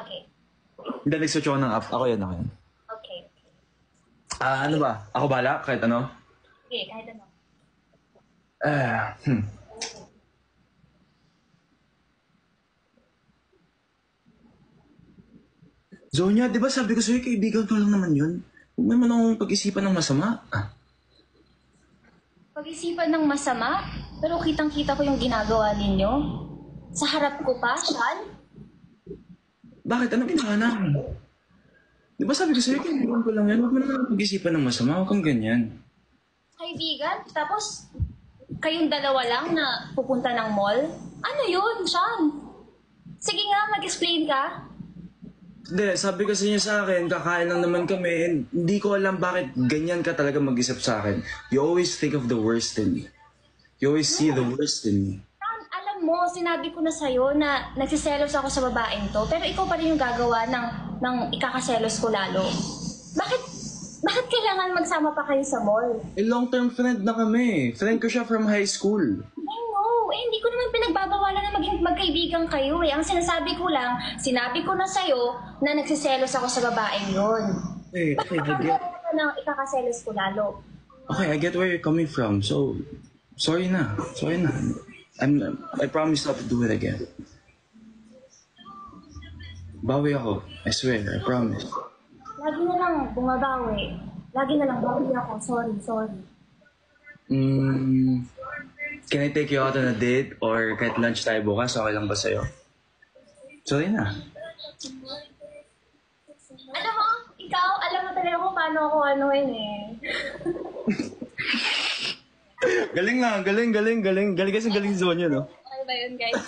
Okay. Hindi, nag-switch ako ng app. Ako yan. Okay. Ano ba? Ako bala? Kahit ano? Okay, kahit ano. Zonya, di ba sabi ko sa'yo, kaibigan ko lang naman yun. Huwag naman akong pag-isipan ng masama. Pag-isipan ng masama, pero kitang-kita ko yung ginagawa ninyo. Sa harap ko pa, Sean? Bakit? Ano ginawa namin? Di ba sabi ko sa'yo, kaibigan ko lang yan. Huwag mo naman pag-isipan ng masama. Huwag kang ganyan. Kaibigan? Tapos, kayong dalawa lang na pupunta ng mall? Ano yun, Sean? Sige nga, mag-explain ka. Hindi, sabi kasi niya sa akin, kakain lang naman kami, and hindi ko alam bakit ganyan ka talaga mag-isip sa akin. You always think of the worst in me. You always see the worst in me. Sean, alam mo, sinabi ko na sa'yo na nagsiselos ako sa babaeng to, pero ikaw pa rin yung gagawa ng ikakaselos ko lalo. Bakit kailangan magsama pa kayo sa mall? Long-term friend na kami. Friend ko siya from high school. I know. Hindi ko naman pinagbabawalan na maging magkaibigan kayo eh. Ang sinasabi ko lang, sinabi ko na sa'yo na nagsiselos ako sa babaeng yun. Okay, I Bakit get... ka nang ikakaselos ko lalo? Okay, I get where you're coming from. So, sorry na. I promise not to do it again. Bawi ako. I swear, I promise. Lagi na lang bumabawi. Lagi na lang bawi ako. Sorry. Can I take you out on a date or kahit lunch tayo bukas? Okay lang ba sa'yo? Sorry na. Alam mo, ikaw, alam mo talaga kung paano ako anuhin eh. Galing nga, galing. Galing kasi galing zone yun, no? Okay ba yun, guys?